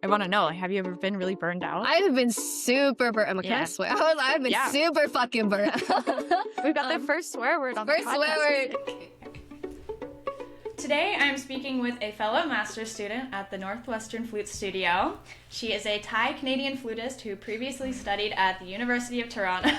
want to know, like, have you ever been really burned out? I've been super burnt. Can I swear? I've been super fucking burnt. We've got the first swear word on the podcast. First swear word. Today I'm speaking with a fellow master's student at the Northwestern Flute Studio. She is a Thai-Canadian flutist who previously studied at the University of Toronto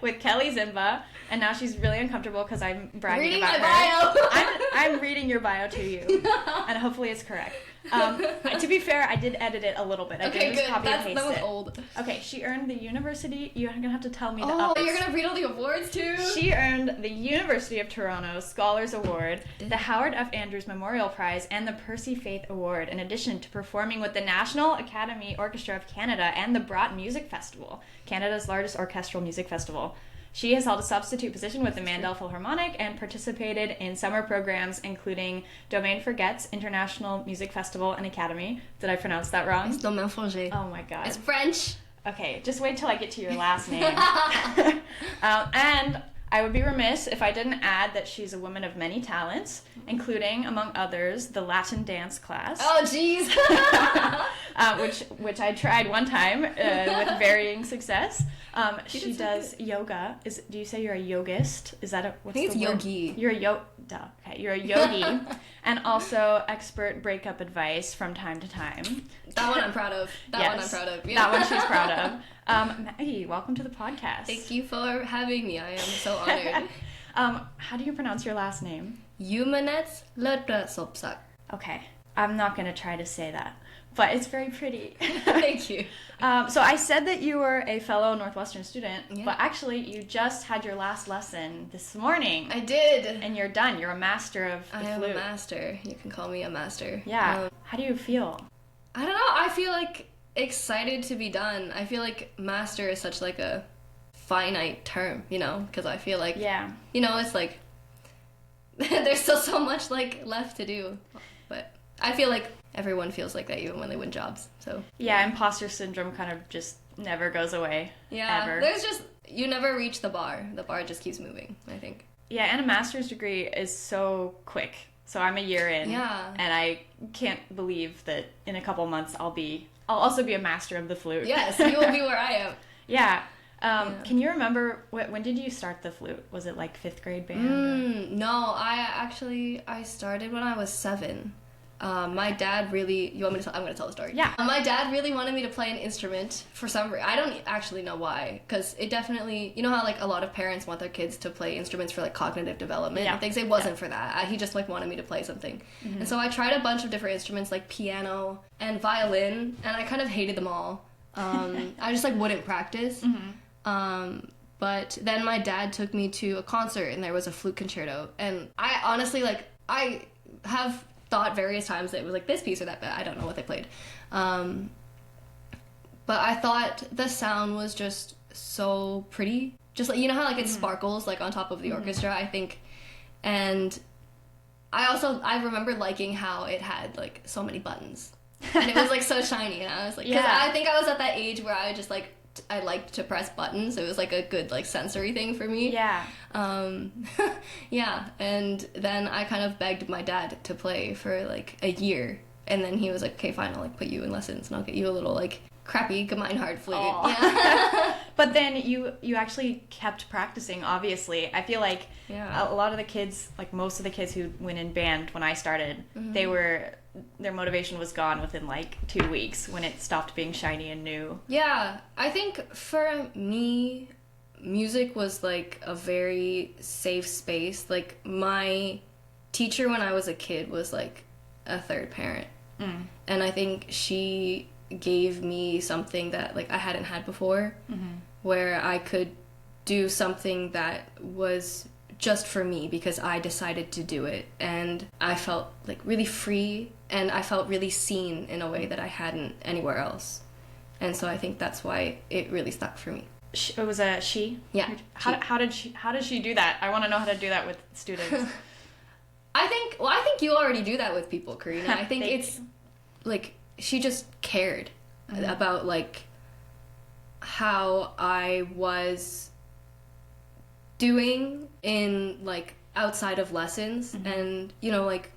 with Kelly Zimba, and now she's really uncomfortable because I'm bragging reading about my her. bio. I'm reading your bio to you, and hopefully it's correct. To be fair, I did edit it a little bit. I did just copy and paste that was it. old. Okay, she earned the University. You're gonna have to tell me the Oh, others. you're gonna read all the awards too? She earned the University of Toronto Scholars Award, the Howard F. Andrews Memorial Prize, and the Percy Faith Award, in addition to performing with the National Academy Orchestra of Canada and the Brat Music Festival, Canada's largest orchestral music festival. She has held a substitute position with the Mandel Philharmonic and participated in summer programs including Domaine Forgets International Music Festival and Academy. Did I pronounce that wrong? It's Domaine Forget. Oh my god. It's French. Okay, just wait till I get to your last name. And I would be remiss if I didn't add that she's a woman of many talents, including, among others, the Latin dance class. Oh, jeez. Which I tried one time with varying success. She does yoga. Do you say you're a yogist? Is that what's I think the it's word? yogi. You're a Okay, you're a yogi, and also expert breakup advice from time to time. That one I'm proud of. Yeah. That one she's proud of. Maggie, welcome to the podcast. Thank you for having me. I am so honored. How do you pronounce your last name? Yumanets Letrasopsa. Okay, I'm not gonna try to say that, but it's very pretty. Thank you. So I said that you were a fellow Northwestern student, Yeah. but actually you just had your last lesson this morning. I did. And you're done. You're a master of the I am flute. a master. You can call me a master. Yeah. How do you feel? I don't know. I feel like excited to be done. I feel like master is such like a finite term, you know, because I feel like, you know, it's like there's still so much like left to do. But I feel like everyone feels like that even when they win jobs. So yeah, imposter syndrome kind of just never goes away. Yeah, ever. There's just, you never reach the bar. The bar just keeps moving, I think. Yeah, and a master's degree is so quick. So I'm a year in, and I can't believe that in a couple months I'll also be a master of the flute. Yes, you will be where I am. Yeah. Can you remember, when did you start the flute? Was it like 5th grade band? No, I started when I was 7. My dad really, you want me to tell? I'm going to tell the story. Yeah. My dad really wanted me to play an instrument for some reason. I don't actually know why, because it definitely, you know how like a lot of parents want their kids to play instruments for like cognitive development and things. It wasn't for that. He just like wanted me to play something. And so I tried a bunch of different instruments like piano and violin, and I kind of hated them all. I just like wouldn't practice. But then my dad took me to a concert and there was a flute concerto, and I honestly like, I have thought various times that it was like this piece or that, but I don't know what they played. But I thought the sound was just so pretty. Just like, you know how like it sparkles like on top of the orchestra, I think. And I remember liking how it had like so many buttons. And it was like so shiny, and I was like, because I think I was at that age where I just like, I liked to press buttons. It was like a good like sensory thing for me. Yeah. Yeah, and then I kind of begged my dad to play for like a year, and then he was like, okay, fine, I'll like put you in lessons and I'll get you a little like crappy Gemeinhard flute. Yeah. But then you actually kept practicing, obviously. I feel like a lot of the kids, like most of the kids who went in band when I started, their motivation was gone within like 2 weeks when it stopped being shiny and new. Yeah, I think for me, music was like a very safe space. Like my teacher when I was a kid was like a third parent. And I think she gave me something that like I hadn't had before, where I could do something that was just for me because I decided to do it, and I felt like really free, and I felt really seen in a way that I hadn't anywhere else. And so I think that's why it really stuck for me. It was a she? Yeah. How did she do that? I want to know how to do that with students. I think you already do that with people, Karina. I think it's like she just cared about like how I was doing in like outside of lessons, and you know, like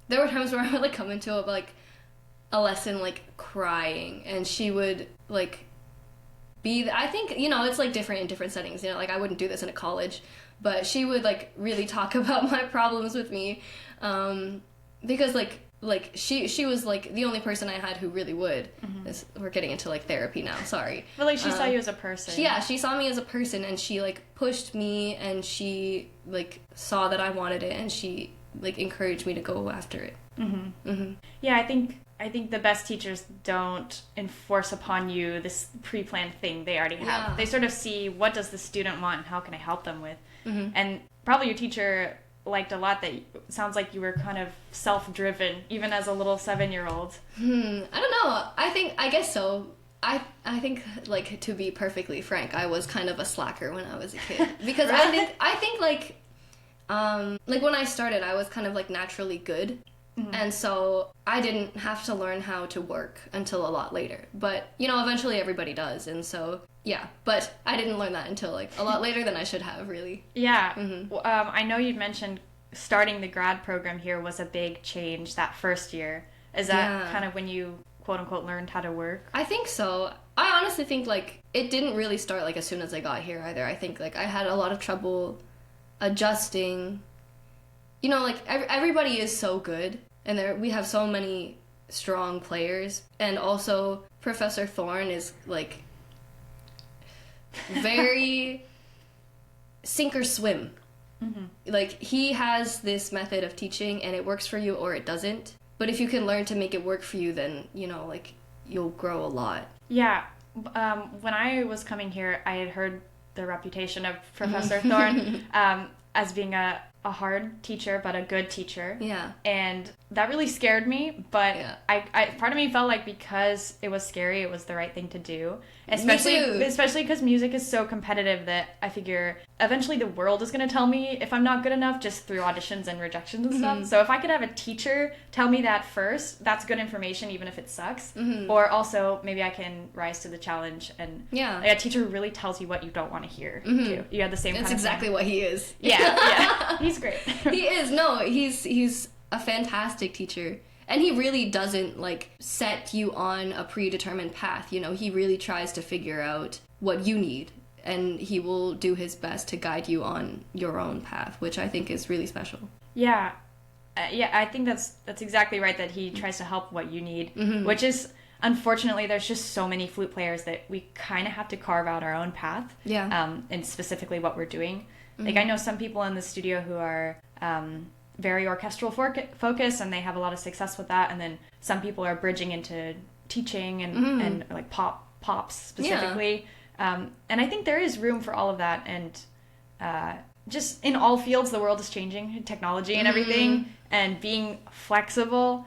there were times where I would like come into a a lesson like crying, and she would like I think, you know, it's like different in different settings, you know, like I wouldn't do this in a college, but she would like really talk about my problems with me, because like she was like the only person I had who really would. We're getting into like therapy now, sorry. But like she saw you as a person. She saw me as a person, and she like pushed me, and she like saw that I wanted it, and she like encouraged me to go after it. Yeah, I think the best teachers don't enforce upon you this pre-planned thing they already have. Yeah. They sort of see, what does the student want and how can I help them with? And probably your teacher liked a lot that sounds like you were kind of self-driven, even as a little 7-year-old. I don't know. I guess so. I think, like, to be perfectly frank, I was kind of a slacker when I was a kid. Because Really? I think like when I started, I was kind of like naturally good. And so I didn't have to learn how to work until a lot later. But, you know, eventually everybody does. And so, yeah. But I didn't learn that until, like, a lot later than I should have, really. Yeah. I know you'd mentioned starting the grad program here was a big change that first year. Is that kind of when you, quote-unquote, learned how to work? I think so. I honestly think, like, it didn't really start, like, as soon as I got here either. I think, like, I had a lot of trouble adjusting. You know, like, everybody is so good. And we have so many strong players. And also, Professor Thorne is, like, very sink or swim. Like, he has this method of teaching, and it works for you or it doesn't. But if you can learn to make it work for you, then, you know, like, you'll grow a lot. Yeah. When I was coming here, I had heard the reputation of Professor Thorne as being a hard teacher, but a good teacher. Yeah. And that really scared me, but Yeah. I part of me felt like because it was scary, it was the right thing to do. Especially because music is so competitive that I figure eventually the world is going to tell me if I'm not good enough just through auditions and rejections and stuff. So if I could have a teacher tell me that first, that's good information even if it sucks. Or also maybe I can rise to the challenge, and like, a teacher who really tells you what you don't want to hear too. You have the same That's kind of exactly thing. what he is. Yeah. He's great. He is. No, he's a fantastic teacher. And he really doesn't, like, set you on a predetermined path, you know? He really tries to figure out what you need, and he will do his best to guide you on your own path, which I think is really special. Yeah. I think that's exactly right, that he tries to help what you need, which is, unfortunately, there's just so many flute players that we kind of have to carve out our own path. Yeah. And specifically what we're doing. Like, I know some people in the studio who are very orchestral focused, and they have a lot of success with that, and then some people are bridging into teaching and like pops specifically. And I think there is room for all of that, and just in all fields the world is changing, technology and everything, and being flexible,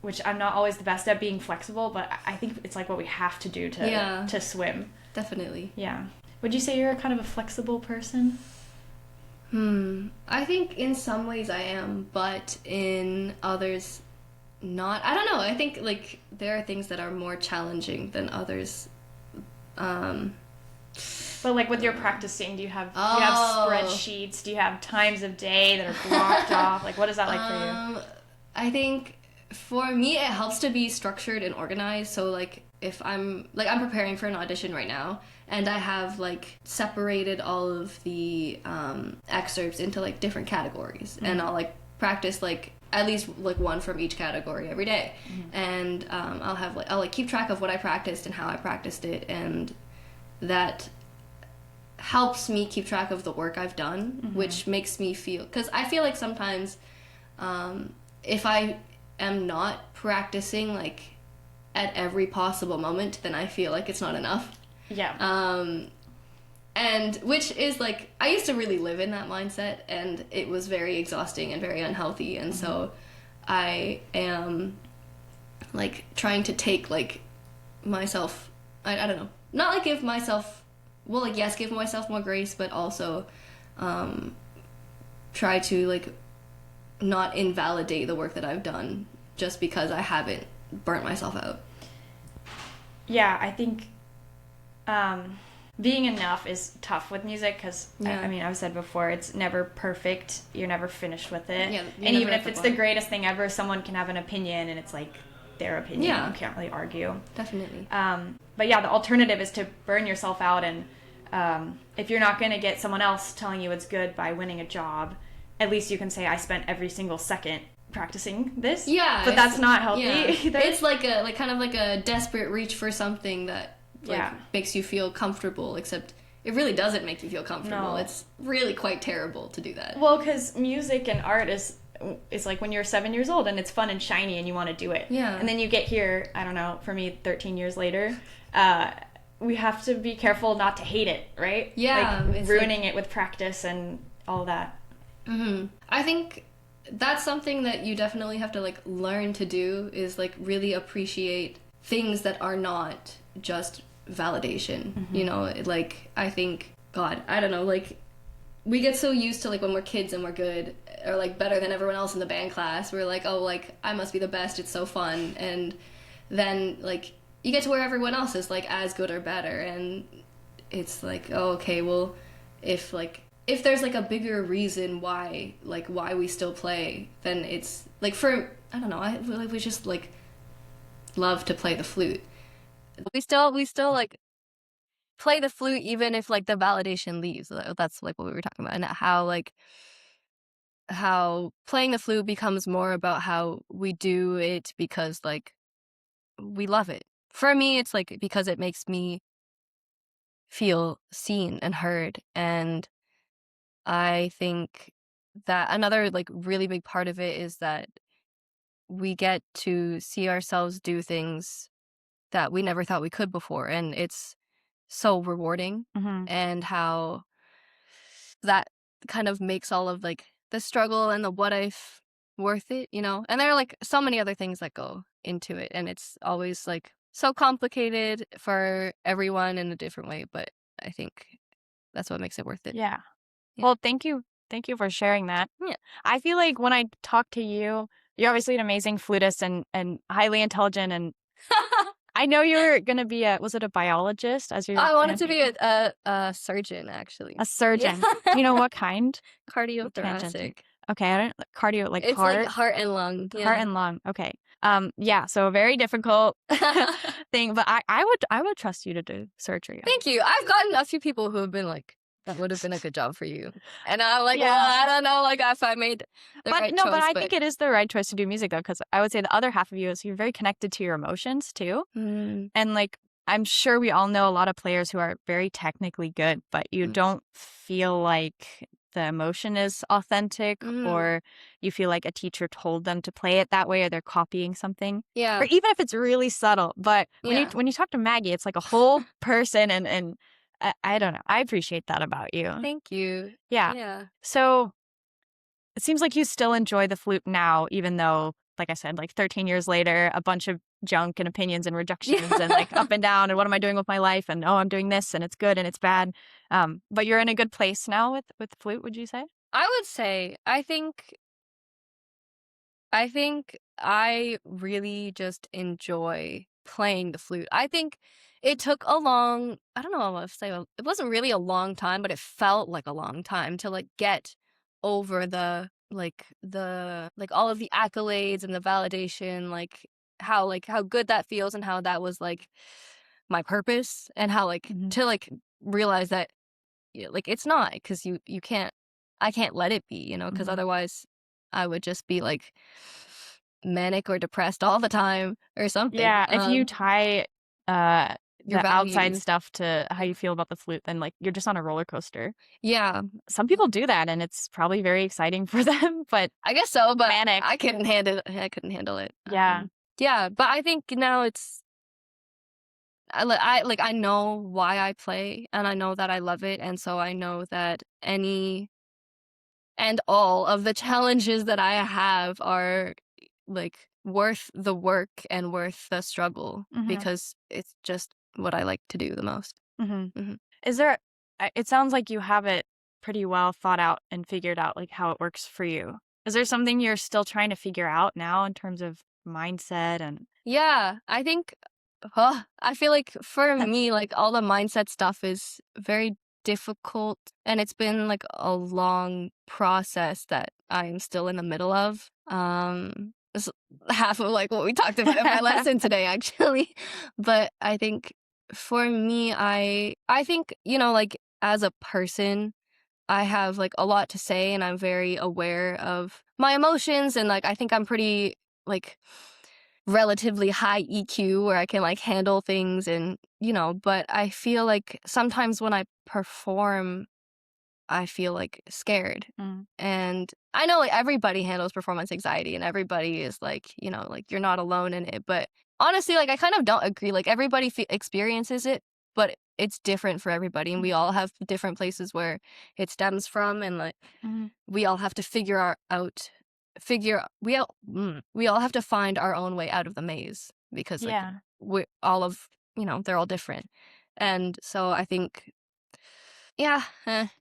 which I'm not always the best at being flexible, but I think it's like what we have to do to swim. Definitely. Yeah. Would you say you're kind of a flexible person? I think in some ways I am, but in others not. I don't know. I think, like, there are things that are more challenging than others. But like with your practicing, do you have spreadsheets? Do you have times of day that are blocked off? Like, what is that like for you? I think for me it helps to be structured and organized. So like if I'm preparing for an audition right now, and I have like separated all of the excerpts into like different categories, and I'll like practice like at least like one from each category every day, and I'll keep track of what I practiced and how I practiced it, and that helps me keep track of the work I've done, which makes me feel, because I feel like sometimes if I am not practicing like at every possible moment, then I feel like it's not enough. Yeah. And which is like, I used to really live in that mindset, and it was very exhausting and very unhealthy, and so I am like trying to take like myself, I don't know, not like give myself, well, like, yes, give myself more grace, but also try to like not invalidate the work that I've done just because I haven't burnt myself out. Yeah, I think being enough is tough with music, because I mean, I've said before, it's never perfect. You're never finished with it. Yeah, and even if it's the greatest thing ever, someone can have an opinion, and it's like, their opinion. Yeah. You can't really argue. Definitely. But yeah, the alternative is to burn yourself out, and if you're not going to get someone else telling you it's good by winning a job, at least you can say, I spent every single second practicing this. Yeah. But that's not healthy yeah. either. It's like kind of like a desperate reach for something that makes you feel comfortable, except it really doesn't make you feel comfortable. No. It's really quite terrible to do that. Well, because music and art is like when you're 7 years old and it's fun and shiny and you want to do it. Yeah. And then you get here, I don't know, for me, 13 years later, we have to be careful not to hate it, right? Yeah. Like ruining it with practice and all that. Mm-hmm. I think that's something that you definitely have to like learn to do, is like really appreciate things that are not just validation. Mm-hmm. You know, like I think, God, I don't know, like we get so used to like when we're kids and we're good or like better than everyone else in the band class, we're like, oh, like I must be the best, it's so fun. And then like you get to where everyone else is like as good or better, and it's like, oh, okay, well, if there's like a bigger reason why we still play, then it's like, for I don't know, I feel like we just like love to play the flute. We still like play the flute even if like the validation leaves. That's like what we were talking about, and how playing the flute becomes more about how we do it because like we love it. For me, it's like because it makes me feel seen and heard, and I think that another like really big part of it is that we get to see ourselves do things that we never thought we could before, and it's so rewarding. Mm-hmm. And how that kind of makes all of like the struggle and the what if worth it, you know? And there are like so many other things that go into it, and it's always like so complicated for everyone in a different way, but I think that's what makes it worth it. Yeah. Yeah. Well, thank you for sharing that. Yeah. I feel like when I talk to you, you're obviously an amazing flutist and highly intelligent, and I know you were gonna be was it a biologist as your I wanted to be a surgeon, actually. a surgeon. Yeah. Do you know what kind? Cardiothoracic. Okay, I don't cardio like It's heart. like heart and lung. Yeah. Heart and lung. Okay. Yeah, so a very difficult thing, but I would trust you to do surgery. Thank you. I've gotten a few people who have been like, that would have been a good job for you. And I'm like, Yeah. well, I don't know, like if I made the right choice. But I think it is the right choice to do music though, because I would say the other half of you is you're very connected to your emotions too. Mm. And like I'm sure we all know a lot of players who are very technically good, but you don't feel like the emotion is authentic, or you feel like a teacher told them to play it that way, or they're copying something. Yeah. Or even if it's really subtle. But when you talk to Maggie, it's like a whole person, and I don't know. I appreciate that about you. Thank you. Yeah. Yeah. So it seems like you still enjoy the flute now, even though, like I said, like 13 years later, a bunch of junk and opinions and rejections and like up and down and what am I doing with my life, and oh, I'm doing this and it's good and it's bad. But you're in a good place now with the flute, would you say? I would say, I think I really just enjoy playing the flute. I think it took I don't know what to say, it wasn't really a long time, but it felt like a long time to like get over the all of the accolades and the validation, like how good that feels, and how that was like my purpose, and how like to like realize that like it's not, because I can't let it be, you know, because otherwise I would just be like manic or depressed all the time or something. Yeah, if you tie your the outside values. stuff to how you feel about the flute, then like you're just on a roller coaster. Yeah, Some people do that, and it's probably very exciting for them, but I guess so, but manic. I couldn't handle it. Yeah. Yeah, but I think now it's I know why I play, and I know that I love it, and so I know that any and all of the challenges that I have are like worth the work and worth the struggle, because it's just what I like to do the most. Is there? It sounds like you have it pretty well thought out and figured out like how it works for you. Is there something you're still trying to figure out now in terms of mindset and? Yeah, I think I feel like for me, like all the mindset stuff is very difficult, and it's been like a long process that I'm still in the middle of. it's half of like what we talked about in my lesson today, actually. But I think for me, I think, you know, like as a person, I have like a lot to say and I'm very aware of my emotions, and like I think I'm pretty like relatively high EQ where I can like handle things, and you know, but I feel like sometimes when I perform I feel like scared. Mm. And I know like everybody handles performance anxiety and everybody is like, you know, like you're not alone in it. But honestly, like I kind of don't agree. Like everybody experiences it, but it's different for everybody. And we all have different places where it stems from. And like we all have to we all have to find our own way out of the maze, because like Yeah. we all of, you know, they're all different. And so I think, yeah,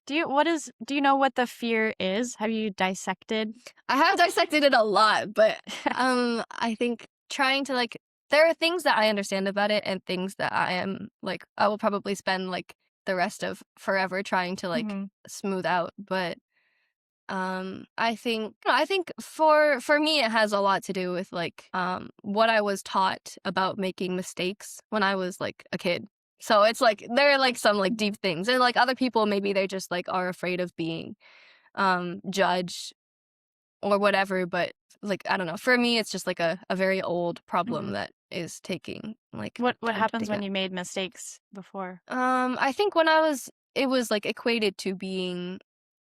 Do you know what the fear is? Have you dissected? I have dissected it a lot, but I think trying to like, there are things that I understand about it and things that I am like, I will probably spend like the rest of forever trying to like smooth out. But I think for me it has a lot to do with like what I was taught about making mistakes when I was like a kid. So it's like there are like some like deep things, and like other people maybe they just like are afraid of being judged or whatever. But like I don't know, for me it's just like a very old problem that is taking like What time to happens dig when out. you made mistakes before? I think when it was like equated to being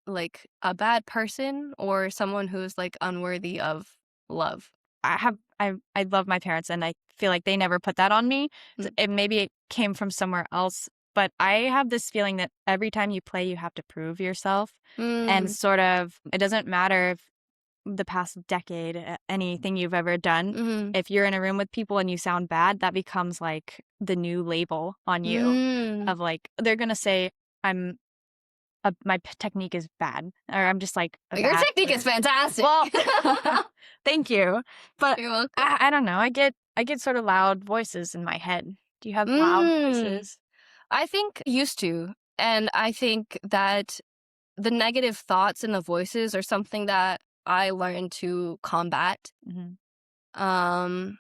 like a bad person or someone who's like unworthy of love. I love my parents, and I feel like they never put that on me. Maybe it came from somewhere else, but I have this feeling that every time you play, you have to prove yourself, and sort of it doesn't matter if the past decade, anything you've ever done. If you're in a room with people and you sound bad, that becomes like the new label on you of like they're gonna say I'm my technique is bad, or I'm just like a Your bad technique is player. fantastic. Well, thank you, but You're welcome. I don't know. I get sort of loud voices in my head. Do you have loud voices? I think used to, and I think that the negative thoughts and the voices are something that I learned to combat. Um,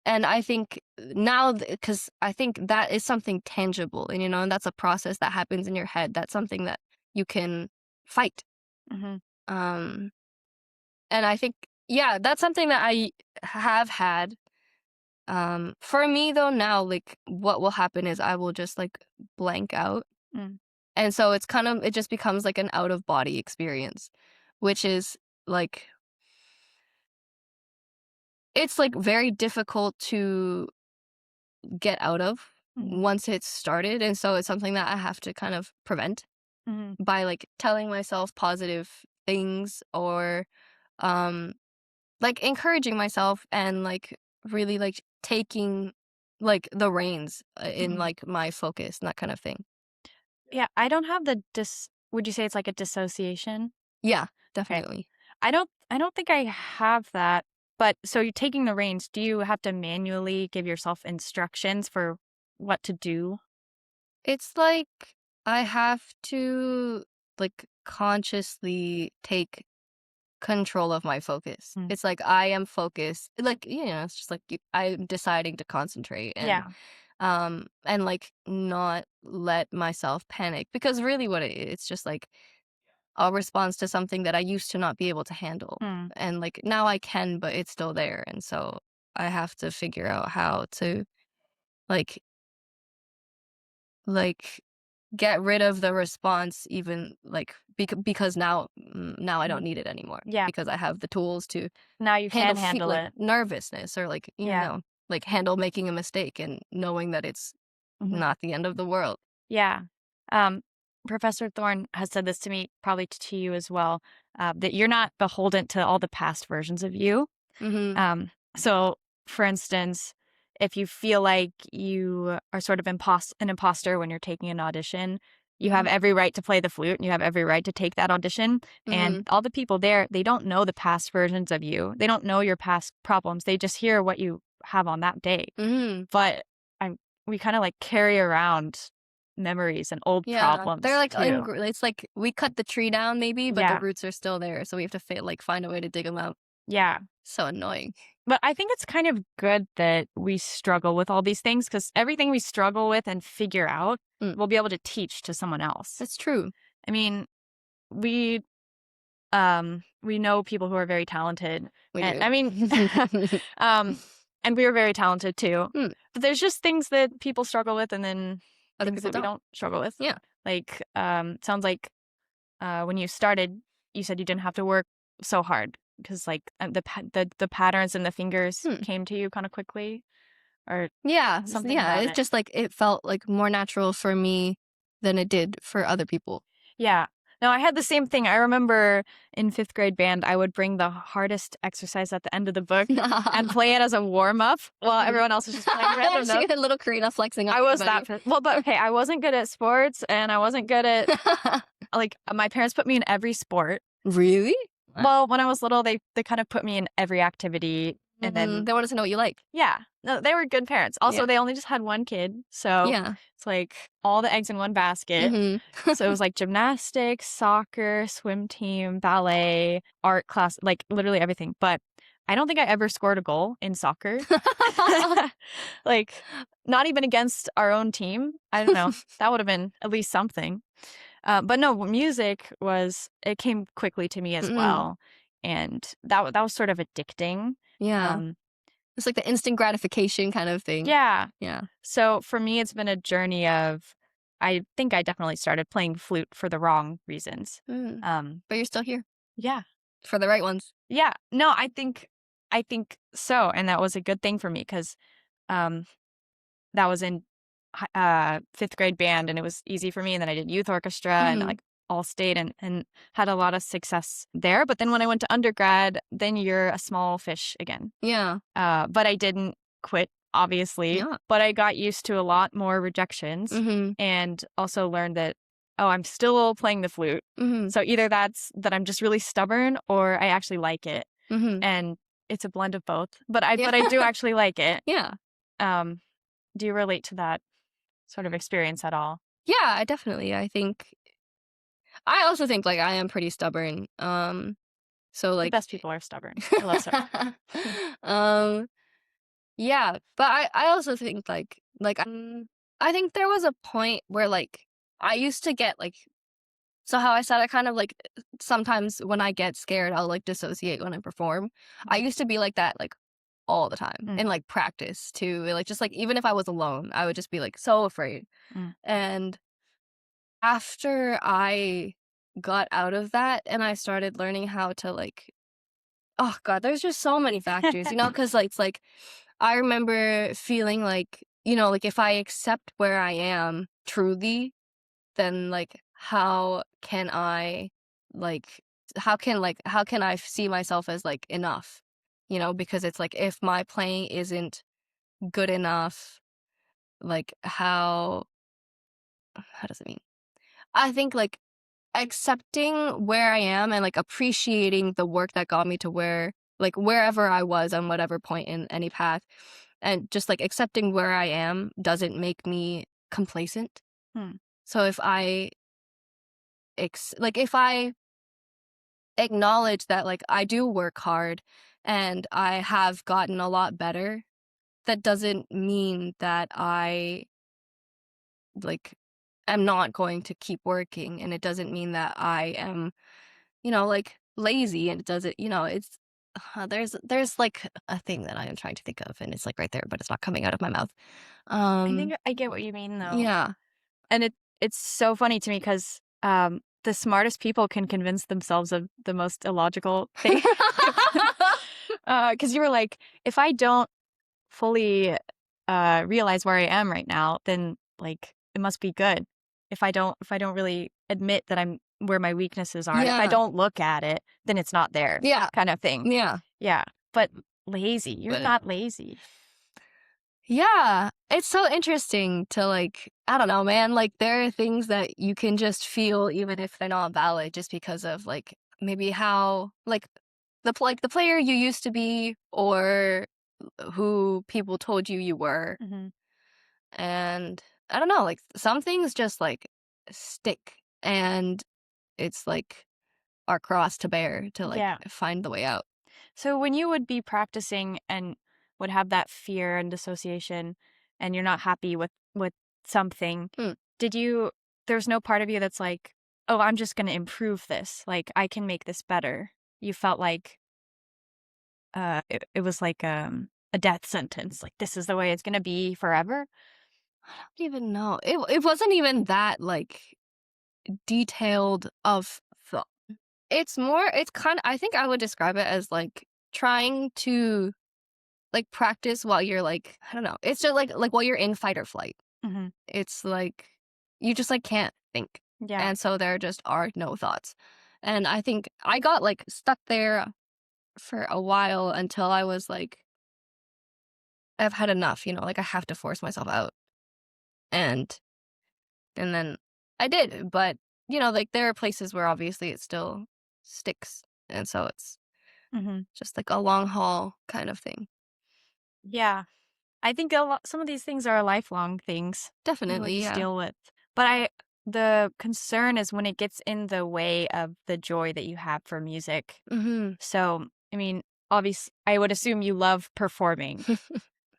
and I think now, because I think that is something tangible, and you know, and that's a process that happens in your head. That's something that you can fight. Um, and I think, yeah, that's something that I have had. For me though, now like what will happen is I will just like blank out. And so it's kind of, it just becomes like an out of body experience, which is like, it's like very difficult to get out of once it's started. And so it's something that I have to kind of prevent by like telling myself positive things, or like encouraging myself, and like really like taking like the reins in like my focus and that kind of thing. Yeah, I don't have the would you say it's like a dissociation? Yeah, Okay. definitely. I don't think I have that. But so you're taking the reins. Do you have to manually give yourself instructions for what to do? It's like I have to like consciously take control of my focus. It's like I am focused. Like, you know, it's just like I'm deciding to concentrate and like not let myself panic, because really what it's just like a response to something that I used to not be able to handle. And like now I can, but it's still there. And so I have to figure out how to like like get rid of the response, even like because now I don't need it anymore. Yeah. Because I have the tools to Now you can handle like it. nervousness, or like you know, like handle making a mistake and knowing that it's not the end of the world. Yeah. Professor Thorne has said this to me, probably to you as well, that you're not beholden to all the past versions of you. So, for instance, if you feel like you are sort of an imposter when you're taking an audition, you have every right to play the flute and you have every right to take that audition. And all the people there, they don't know the past versions of you. They don't know your past problems. They just hear what you have on that day. But we kind of like carry around memories and old problems. They're like too. it's like we cut the tree down maybe, but the roots are still there, so we have to find a way to dig them out. Yeah. So annoying. But I think it's kind of good that we struggle with all these things, because everything we struggle with and figure out, we'll be able to teach to someone else. That's true. I mean, we know people who are very talented. We and do. I mean, and we are very talented too. But there's just things that people struggle with, and then Other things people that we don't struggle with. Yeah. Like, sounds like when you started, you said you didn't have to work so hard because like the patterns and the fingers came to you kind of quickly, or Yeah. something Yeah. about It's it. just like it felt like more natural for me than it did for other people. Yeah. No, I had the same thing. I remember in 5th grade band, I would bring the hardest exercise at the end of the book and play it as a warm-up while everyone else was just playing random She notes. had a little Karina flexing on I was everybody. that. Well, but okay, I wasn't good at sports, and I wasn't good at, like, my parents put me in every sport. Really? Well, when I was little, they kind of put me in every activity, and then They wanted to know what you like. yeah, no, they were good parents. Also, Yeah. they only just had one kid, so Yeah. it's like all the eggs in one basket. So it was like gymnastics, soccer, swim team, ballet, art class, like literally everything. But I don't think I ever scored a goal in soccer. Like, not even against our own team. I don't know. That would have been at least something. But no, music it came quickly to me as well. And that was sort of addicting. Yeah. It's like the instant gratification kind of thing. Yeah. Yeah. So for me, it's been a journey of, I think I definitely started playing flute for the wrong reasons. But you're still here. Yeah. For the right ones. Yeah. No, I think so. And that was a good thing for me, because that was in 5th grade band, and it was easy for me. And then I did youth orchestra and like all state and had a lot of success there. But then when I went to undergrad, then you're a small fish again. Yeah. But I didn't quit, obviously. Yeah. But I got used to a lot more rejections, and also learned that, oh, I'm still playing the flute. So either that's that I'm just really stubborn, or I actually like it. And it's a blend of both. But I do actually like it. Yeah. Do you relate to that sort of experience at all? Yeah, definitely. I also think like I am pretty stubborn. So like The best people are stubborn. I love stubborn. Yeah, but I also think like I think there was a point where like I used to get like, so how I said I kind of like sometimes when I get scared I'll like dissociate when I perform. I used to be like that like all the time in like practice too. Like just like even if I was alone, I would just be like so afraid. And after I got out of that and I started learning how to like, oh God, there's just so many factors, because like, it's like, I remember feeling like, like if I accept where I am truly, then like, how can I see myself as like enough, because it's like, if my playing isn't good enough, like how does it mean? I think like accepting where I am and like appreciating the work that got me to wherever I was on whatever point in any path, and just like accepting where I am doesn't make me complacent. So if I acknowledge that like I do work hard and I have gotten a lot better, that doesn't mean that I like am not going to keep working, and it doesn't mean that I am like lazy, and it doesn't it's there's like a thing that I am trying to think of, and it's like right there but it's not coming out of my mouth. I think I get what you mean, though. Yeah. And it's so funny to me, because the smartest people can convince themselves of the most illogical thing. Because you were like, if I don't fully realize where I am right now, then like it must be good. If I don't really admit that I'm where my weaknesses are, and if I don't look at it, then it's not there. Yeah. Kind of thing. Yeah. Yeah. But lazy. You're not lazy. Yeah. It's so interesting to like, I don't know, man. Like there are things that you can just feel even if they're not valid, just because of like maybe how like the player you used to be, or who people told you were. And I don't know, like some things just like stick, and it's like our cross to bear to like find the way out. So when you would be practicing and would have that fear and dissociation and you're not happy with something, Hmm. there's no part of you that's like, oh, I'm just going to improve this. Like, I can make this better. You felt like it was like a death sentence. Like, this is the way it's going to be forever. I don't even know. It wasn't even that like detailed of thought. It's kind of, I think I would describe it as like trying to like practice while you're like, I don't know. It's just like while you're in fight or flight. Mm-hmm. It's like you just like can't think. Yeah. And so there just are no thoughts. And I think I got like stuck there for a while until I was like, I've had enough, like I have to force myself out. And then I did, but like there are places where obviously it still sticks. And so it's Mm-hmm. just like a long haul kind of thing. Yeah. I think some of these things are lifelong things. Definitely, You just yeah. deal with. But the concern is when it gets in the way of the joy that you have for music. Mm-hmm. So, I mean, obviously, I would assume you love performing.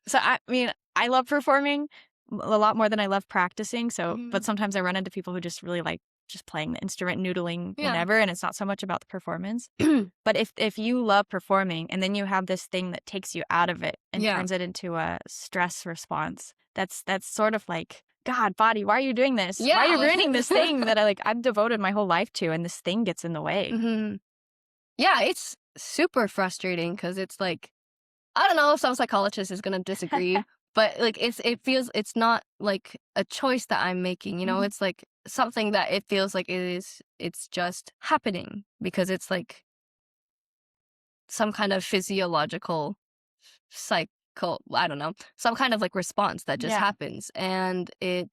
So, I love performing a lot more than I love practicing. So, but sometimes I run into people who just really like just playing the instrument, noodling, whatever, and it's not so much about the performance. But if you love performing and then you have this thing that takes you out of it and turns it into a stress response, that's sort of like, God, body, why are you doing this? Yeah. Why are you ruining this thing that I've devoted my whole life to, and this thing gets in the way? Mm-hmm. Yeah, it's super frustrating because it's like, I don't know if some psychologist is gonna disagree, but like it feels it's not like a choice that I'm making, it's like something that it feels like it's just happening because it's like some kind of physiological I don't know, some kind of like response that just happens. And and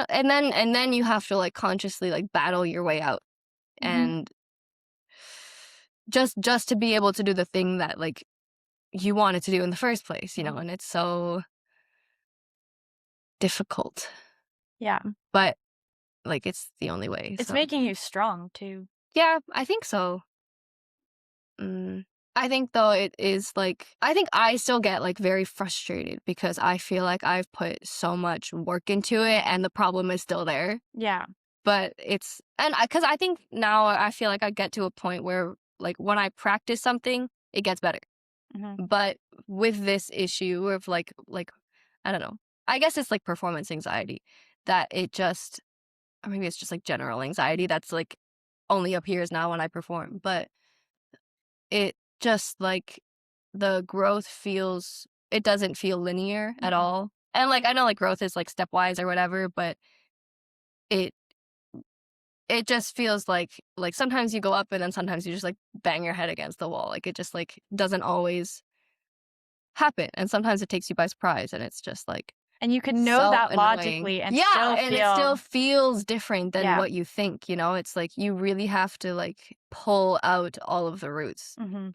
then you have to like consciously like battle your way out and just to be able to do the thing that like you wanted to do in the first place, and it's so difficult. Yeah. But like it's the only way. It's so. making you strong too. Yeah, I think so. I think though it is like, I think I still get like very frustrated because I feel like I've put so much work into it and the problem is still there. Yeah. But because I think now I feel like I get to a point where like when I practice something, it gets better. But with this issue of like, I don't know, I guess it's like performance anxiety that it just, or maybe it's just like general anxiety that's like only appears now when I perform. But it just like the growth it doesn't feel linear at all. And like, I know like growth is like stepwise or whatever, but it just feels like sometimes you go up and then sometimes you just like bang your head against the wall. Like it just like doesn't always happen. And sometimes it takes you by surprise and it's just like, and you can know so that annoying. logically and it still feels different than what you think, it's like you really have to like pull out all of the roots. No,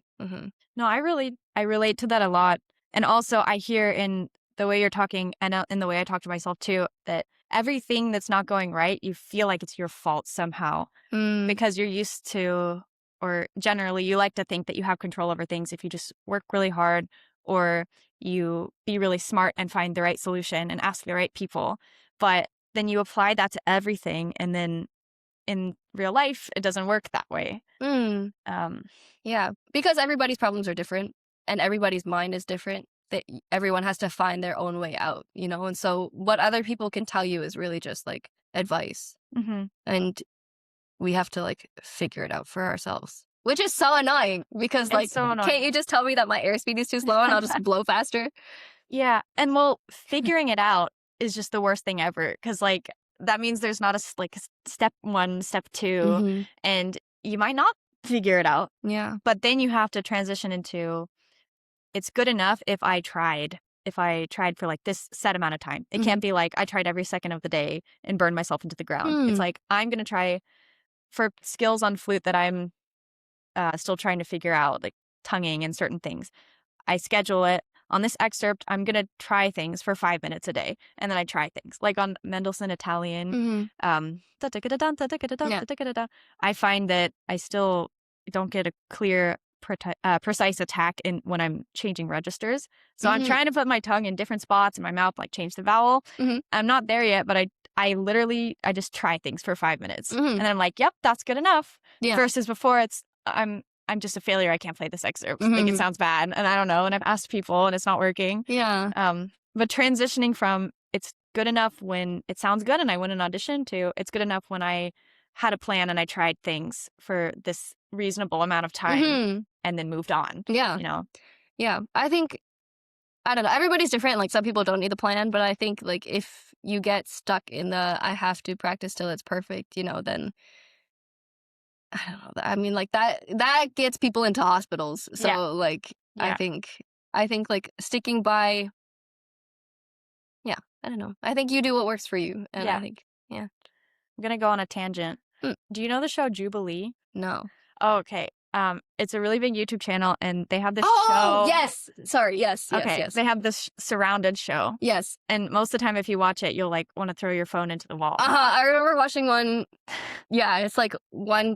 I relate to that a lot. And also I hear in the way you're talking and in the way I talk to myself too, that everything that's not going right, you feel like it's your fault somehow because you're used to, or generally you like to think that you have control over things if you just work really hard or you be really smart and find the right solution and ask the right people. But then you apply that to everything, and then in real life, it doesn't work that way. Yeah, because everybody's problems are different and everybody's mind is different. That everyone has to find their own way out, and so what other people can tell you is really just like advice. And we have to like figure it out for ourselves, which is so annoying because like, can't you just tell me that my airspeed is too slow and I'll just blow faster? Yeah. And well, figuring it out is just the worst thing ever because like that means there's not like step 1, step 2, and you might not figure it out. Yeah. But then you have to transition into, it's good enough if I tried for like this set amount of time. It can't be like I tried every second of the day and burned myself into the ground. It's like I'm going to try for skills on flute that I'm still trying to figure out, like tonguing and certain things. I schedule it. On this excerpt, I'm going to try things for 5 minutes a day. And then I try things. Like on Mendelssohn Italian, I find that I still don't get a clear precise attack in when I'm changing registers. So I'm trying to put my tongue in different spots in my mouth, like change the vowel. I'm not there yet, but I literally just try things for 5 minutes, and then I'm like, yep, that's good enough. Yeah. Versus before, it's I'm just a failure. I can't play this excerpt. Like it sounds bad, and I don't know. And I've asked people, and it's not working. Yeah. But transitioning from it's good enough when it sounds good and I win an audition to it's good enough when I had a plan and I tried things for this reasonable amount of time and then moved on. Yeah. You know? Yeah. I think, I don't know, everybody's different. Like some people don't need the plan, but I think like if you get stuck in the I have to practice till it's perfect, you know, then I don't know. I mean, like that gets people into hospitals. So like I think like sticking by, I don't know. I think you do what works for you. And I think, I'm gonna go on a tangent. Do you know the show Jubilee? No. Oh, okay. It's a really big YouTube channel, and they have this show. show. Yes. Sorry. Yes. Okay. Yes. They have this surrounded show. Yes. And most of the time, if you watch it, you'll like want to throw your phone into the wall. I remember watching one. Yeah, it's like one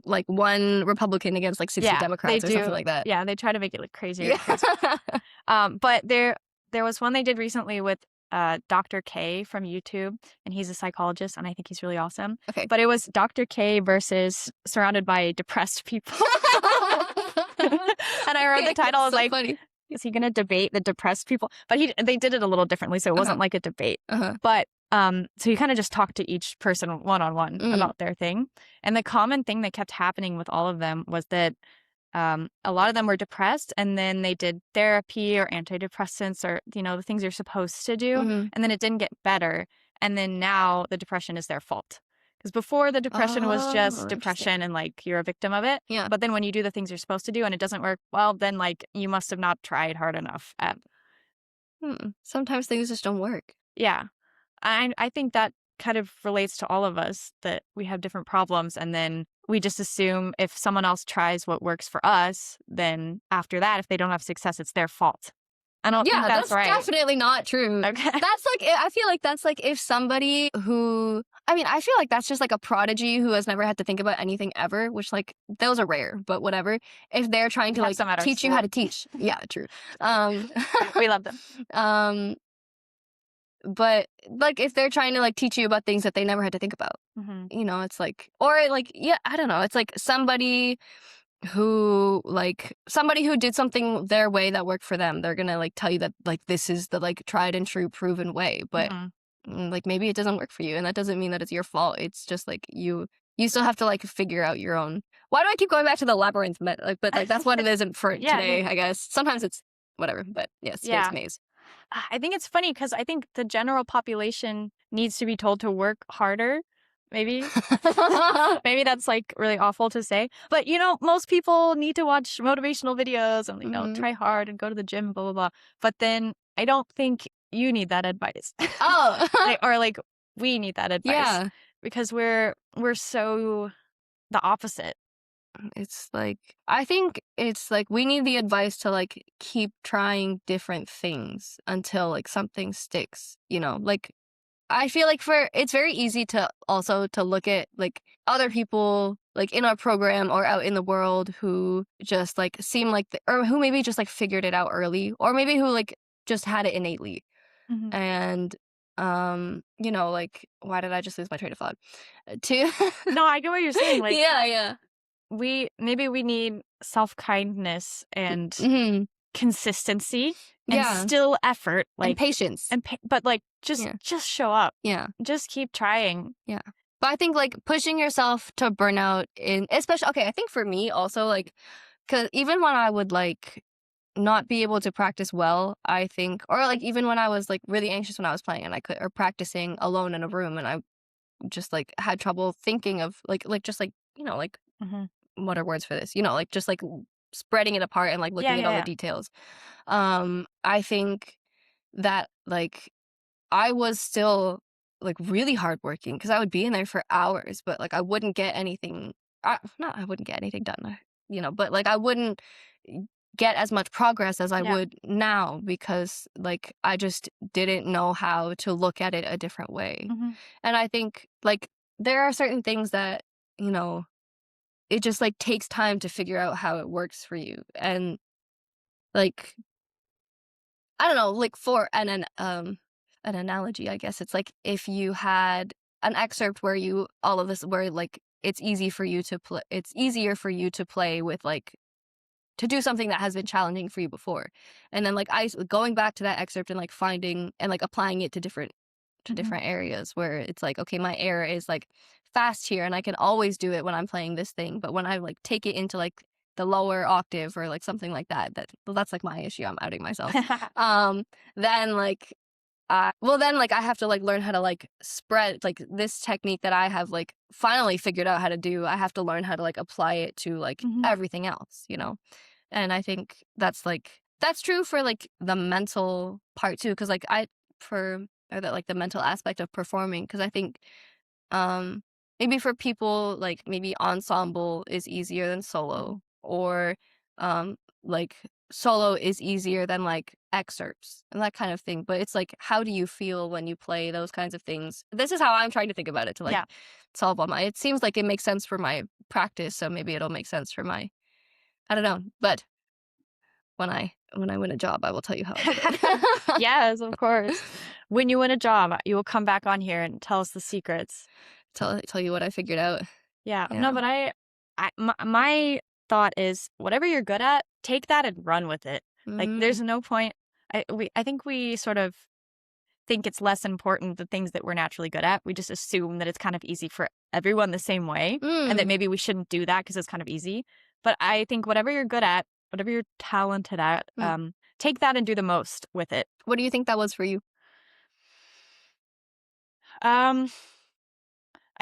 Republican against like 60 Democrats or something like that. Yeah, they try to make it look crazier. But there was one they did recently with Dr. K from YouTube, and he's a psychologist, and I think he's really awesome. Okay. But it was Dr. K versus surrounded by depressed people. And I read the title, I was like, funny. Is he going to debate the depressed people? But they did it a little differently, so it wasn't like a debate. But so you kind of just talked to each person one-on-one about their thing. And the common thing that kept happening with all of them was that a lot of them were depressed, and then they did therapy or antidepressants or, you know, the things you're supposed to do. And then it didn't get better. And then now the depression is their fault. Because before the depression was just depression and like you're a victim of it. Yeah. But then when you do the things you're supposed to do and it doesn't work, well, then like you must have not tried hard enough at. Sometimes things just don't work. Yeah. I think that kind of relates to all of us, that we have different problems, and then we just assume if someone else tries what works for us, then after that, if they don't have success, it's their fault. I don't think that's right. Definitely not true. Okay. That's like, I feel like that's like if somebody who, I mean, I feel like that's just like a prodigy who has never had to think about anything ever, which like those are rare, but whatever. If they're trying to like teach you how to teach. Yeah, true. We love them. But like if they're trying to like teach you about things that they never had to think about, you know, it's like, or like, I don't know. It's like somebody who did something their way that worked for them. They're going to like tell you that like this is the like tried and true proven way, but like maybe it doesn't work for you. And that doesn't mean that it's your fault. It's just like you still have to like figure out your own. Why do I keep going back to the labyrinth? But like that's what it is for today, I guess. Sometimes it's whatever, but yes, space maze. I think it's funny because I think the general population needs to be told to work harder. Maybe. Maybe that's like really awful to say. But, you know, most people need to watch motivational videos and, you know, try hard and go to the gym, blah, blah, blah. But then I don't think you need that advice. Or like we need that advice. Yeah. Because we're so the opposite. It's like, I think it's like we need the advice to like keep trying different things until like something sticks, you know, like I feel like it's very easy to also to look at like other people like in our program or out in the world who just like seem like, or who maybe just like figured it out early, or maybe who like just had it innately. And, you know, like, why did I just lose my train of thought? No, I get what you're saying. Like, yeah. We need self-kindness and consistency and still effort, like and patience, but like just show up. Yeah, just keep trying. Yeah, but I think like pushing yourself to burnout especially. Okay, I think for me also like, because even when I would like not be able to practice well, I think, or like even when I was like really anxious when I was playing and or practicing alone in a room, and I just like had trouble thinking of like just like, you know, like. What are words for this? You know, like just like spreading it apart and like looking at all the details. I think that like I was still like really hardworking because I would be in there for hours, but like I wouldn't get anything. I wouldn't get anything done, you know, but like I wouldn't get as much progress as I would now because like I just didn't know how to look at it a different way. And I think like there are certain things that, you know, it just like takes time to figure out how it works for you. And like, I don't know, like for an analogy, I guess it's like if you had an excerpt where you all of this where like it's easier for you to play with like to do something that has been challenging for you before. And then like going back to that excerpt and like finding and like applying it to different areas where it's like, okay, my air is like fast here and I can always do it when I'm playing this thing. But when I like take it into like the lower octave or like something like that's like my issue. I'm outing myself. Then like I have to like learn how to like spread like this technique that I have like finally figured out how to do. I have to learn how to like apply it to like everything else, you know? And I think that's true for like the mental part too. Cause like the mental aspect of performing. Cause I think, maybe for people like maybe ensemble is easier than solo or, like solo is easier than like excerpts and that kind of thing. But it's like, how do you feel when you play those kinds of things? This is how I'm trying to think about it to like solve all it seems like it makes sense for my practice. So maybe it'll make sense for I don't know. But when I win a job, I will tell you how I did it. Yes, of course. When you win a job, you will come back on here and tell us the secrets. Tell you what I figured out. Yeah. No, but my thought is whatever you're good at, take that and run with it. Like there's no point. I think we sort of think it's less important the things that we're naturally good at. We just assume that it's kind of easy for everyone the same way and that maybe we shouldn't do that because it's kind of easy. But I think whatever you're good at, whatever you're talented at, take that and do the most with it. What do you think that was for you? I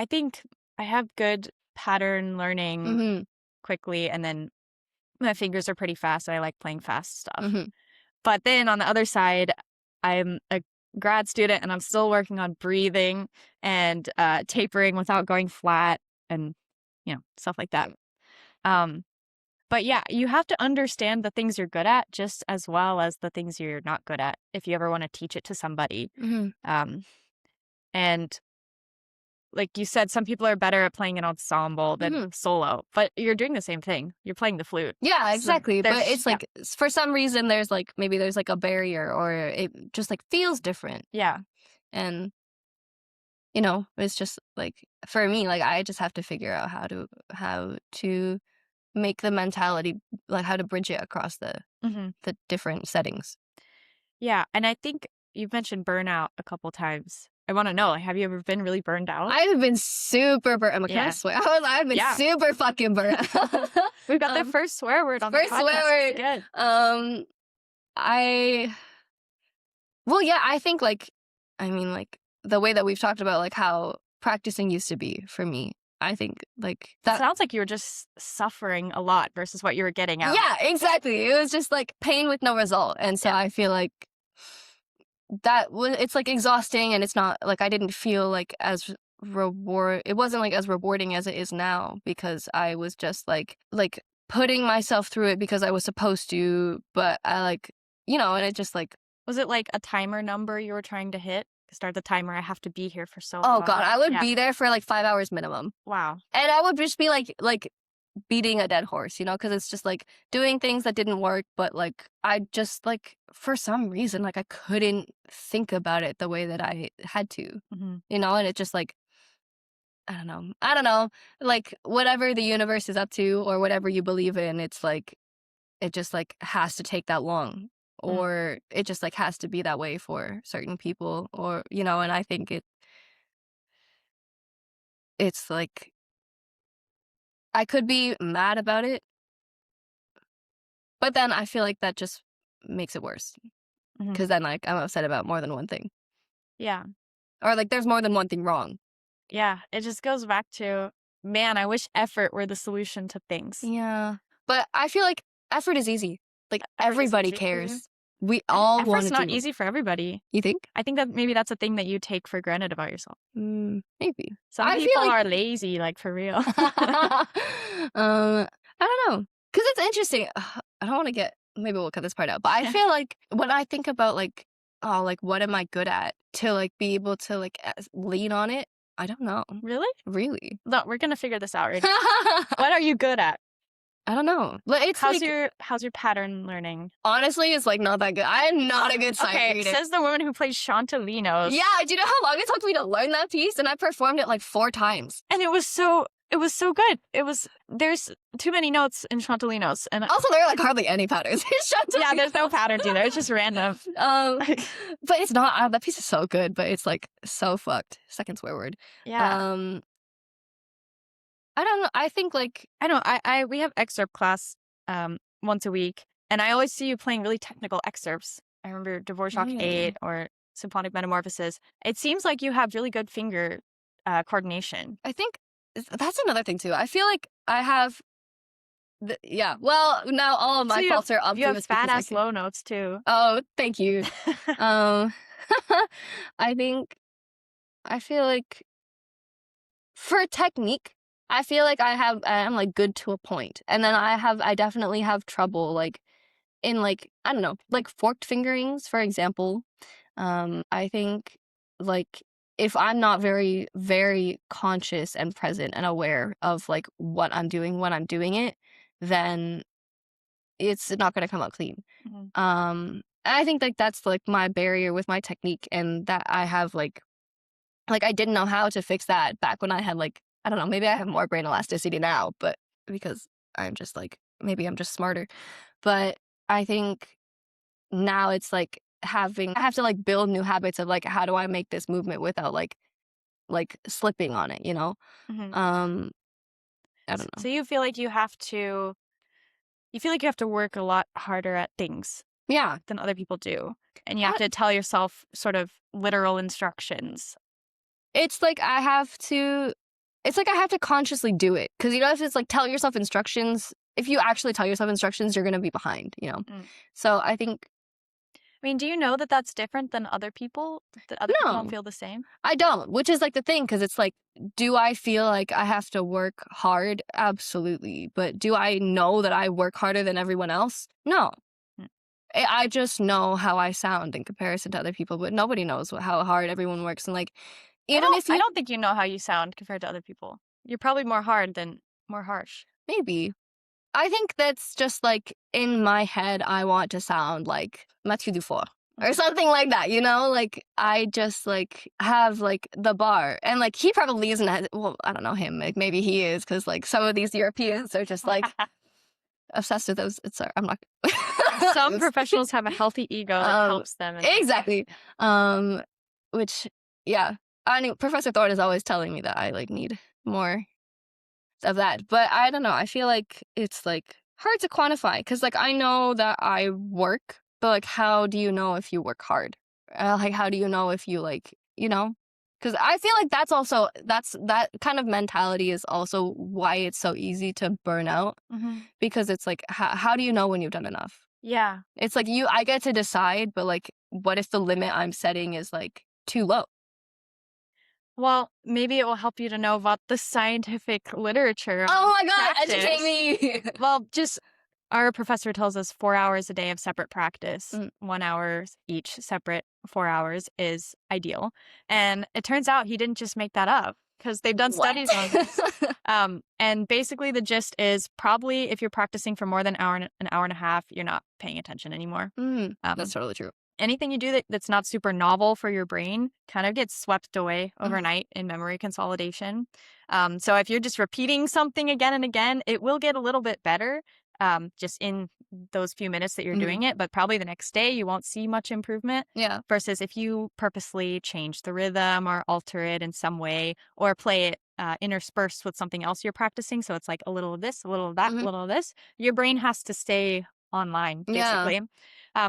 think I have good pattern learning quickly, and then my fingers are pretty fast, and I like playing fast stuff. But then on the other side, I'm a grad student, and I'm still working on breathing and tapering without going flat and, stuff like that. But yeah, you have to understand the things you're good at just as well as the things you're not good at if you ever want to teach it to somebody. And like you said, some people are better at playing an ensemble than solo, but you're doing the same thing. You're playing the flute. Yeah, exactly. So but it's like, for some reason, there's like, maybe there's like a barrier or it just like feels different. Yeah. And, it's just like, for me, like I just have to figure out how to make the mentality, like how to bridge it across the different settings. Yeah. And I think you've mentioned burnout a couple times. I want to know, have you ever been really burned out? I've been super burnt. Can I swear? I've been super fucking burnt out. We've got the first swear word on the podcast. First swear word. Good. I think like the way that we've talked about like how practicing used to be for me, I think like that sounds like you were just suffering a lot versus what you were getting out. Yeah, exactly. It was just like pain with no result. And so I feel like it's like exhausting, and it's not like I didn't feel like it wasn't like as rewarding as it is now, because I was just like putting myself through it because I was supposed to, but I like, and it just like. Was it like a timer number you were trying to hit? Start the timer, I have to be here for so long. Oh God, I would be there for like 5 hours minimum. Wow. And I would just be like beating a dead horse, because it's just like doing things that didn't work, but like I just like for some reason like I couldn't think about it the way that I had to, and it just like I don't know, like whatever the universe is up to or whatever you believe in, it's like it just like has to take that long, or it just like has to be that way for certain people, or and I think it's like I could be mad about it, but then I feel like that just makes it worse. Because then, like, I'm upset about more than one thing. Yeah. Or, like, there's more than one thing wrong. Yeah. It just goes back to, man, I wish effort were the solution to things. Yeah. But I feel like effort is easy. Like, everybody cares. We all want to do it. Effort's not easy for everybody. You think? I think that maybe that's a thing that you take for granted about yourself. Maybe. Some people are lazy, like, for real. I don't know. Because it's interesting. I don't want to get... Maybe we'll cut this part out. But I feel like when I think about, like, what am I good at? To, like, be able to, like, lean on it. I don't know. Really? Really? No, we're gonna figure this out right now. What are you good at? I don't know. But it's how's like, your pattern learning? honestly, it's like not that good. I'm not a good sight reader. Says the woman who plays Chantalinos. Yeah, do you know how long it took me to learn that piece? And I performed it like 4 times. And it was so good. There's too many notes in Chantalinos. And Also, there are like hardly any patterns in Chantalinos. yeah, there's no patterns either. It's just random. But it's not, that piece is so good, but it's like so fucked. Second swear word. Yeah. I don't know. I think like, we have excerpt class once a week, and I always see you playing really technical excerpts. I remember Dvorak 8 or Symphonic Metamorphosis. It seems like you have really good finger coordination. I think that's another thing too. I feel like I have, well, now all of my faults are obvious. You have fat ass low notes too. Oh, thank you. I feel like for technique, I feel like I'm like good to a point. And then I definitely have trouble like in like, I don't know, like forked fingerings, for example. I think like if I'm not very, very conscious and present and aware of like what I'm doing when I'm doing it, then it's not going to come out clean. And I think like that's like my barrier with my technique, and that I have like I didn't know how to fix that back when I had like, I don't know, maybe I have more brain elasticity now, but because I'm just like, maybe I'm just smarter. But I think now it's like I have to like build new habits of like, how do I make this movement without like slipping on it, you know? I don't know. So you feel like you have to work a lot harder at things than other people do. And you have to tell yourself sort of literal instructions. It's like I have to consciously do it. Because, you know, if it's like tell yourself instructions, if you actually tell yourself instructions, you're going to be behind, you know? So I think... I mean, do you know that that's different than other people? That other people don't feel the same? I don't, which is like the thing, because it's like, do I feel like I have to work hard? Absolutely. But do I know that I work harder than everyone else? No. I just know how I sound in comparison to other people, but nobody knows how hard everyone works. And like, I don't think you know how you sound compared to other people. You're probably more hard than more harsh. Maybe. I think that's just like in my head, I want to sound like Mathieu Dufour or something like that, you know? Like, I just like have like the bar, and like he probably isn't, well, I don't know him, like maybe he is, because like some of these Europeans are just like obsessed with those. I'm not. Some professionals have a healthy ego that helps them. Exactly. Which, yeah. I mean, Professor Thorne is always telling me that I like need more of that, but I don't know. I feel like it's like hard to quantify, because like I know that I work, but like how do you know if you work hard? Like how do you know if you like, you know? Because I feel like that kind of mentality is also why it's so easy to burn out, because it's like how do you know when you've done enough? Yeah, it's like I get to decide, but like what if the limit I'm setting is like too low? Well, maybe it will help you to know about the scientific literature. Oh my God, educate me! Well, just our professor tells us 4 hours a day of separate practice, 1 hour each separate 4 hours is ideal. And it turns out he didn't just make that up, because they've done studies on this. And basically the gist is probably if you're practicing for more than an hour and a half, you're not paying attention anymore. That's totally true. Anything you do that's not super novel for your brain kind of gets swept away overnight in memory consolidation. So if you're just repeating something again and again, it will get a little bit better just in those few minutes that you're doing it. But probably the next day, you won't see much improvement. Yeah. Versus if you purposely change the rhythm or alter it in some way, or play it interspersed with something else you're practicing. So it's like a little of this, a little of that, a little of this. Your brain has to stay online, basically.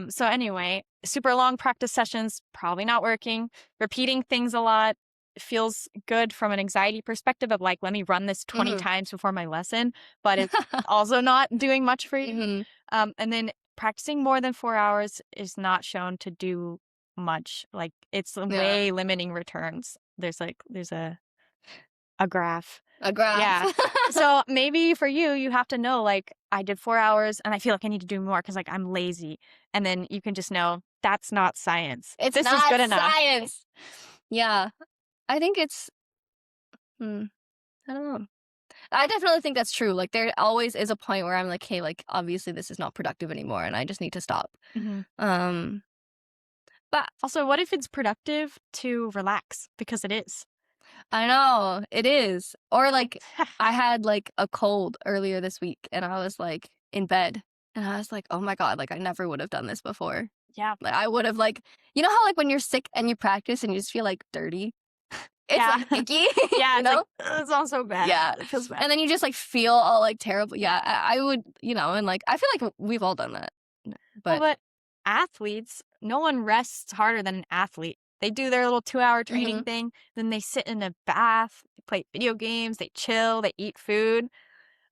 So anyway, super long practice sessions, probably not working. Repeating things a lot feels good from an anxiety perspective of like, let me run this 20 times before my lesson, but it's also not doing much for you. And then practicing more than 4 hours is not shown to do much. Like, it's way limiting returns. There's a graph. A graph. Yeah. So maybe for you, you have to know, like, I did 4 hours and I feel like I need to do more because like I'm lazy. And then you can just know that's not science. This is not good enough. Science. Yeah. I think it's I don't know. I definitely think that's true. Like, there always is a point where I'm like, hey, like, obviously this is not productive anymore, and I just need to stop. Um, but Also, what if it's productive to relax? Because it is. I know it is. Or like, I had like a cold earlier this week, and I was like in bed, and I was like, oh my God, like I never would have done this before. Yeah. Like I would have like, you know how like when you're sick and you practice and you just feel like dirty? It's Yeah. like icky. Yeah, you it's know? like, it's all so bad. Yeah. It feels bad. And then you just like feel all like terrible. Yeah, I would, you know, and like I feel like we've all done that. But athletes, no one rests harder than an athlete. They do their little 2-hour training thing, then they sit in a bath, they play video games, they chill, they eat food.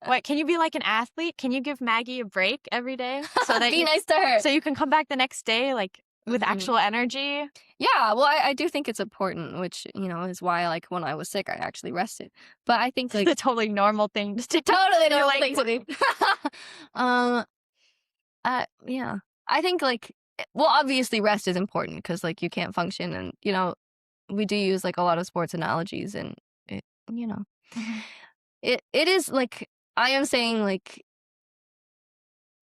What, can you be like an athlete? Can you give Maggie a break every day so that be nice to her. so you can come back the next day like with actual energy? Yeah, well, I do think it's important, which, you know, is why, like, when I was sick, I actually rested. But I think, like... It's a totally normal thing to do. Totally normal like, thing to do. Yeah. I think, like... Well, obviously, rest is important because, like, you can't function. And, you know, we do use, like, a lot of sports analogies. And, it, you know... It is, like... I am saying, like...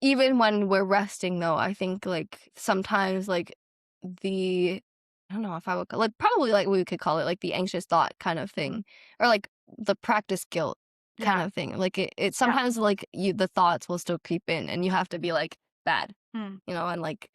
Even when we're resting, though, I think, like, sometimes, like, I don't know if I would call, like, probably, like, we could call it, like, the anxious thought kind of thing. Or, like, the practice guilt kind of thing. Like, it sometimes, like, the thoughts will still creep in, and you have to be, like, bad, you know, and, like,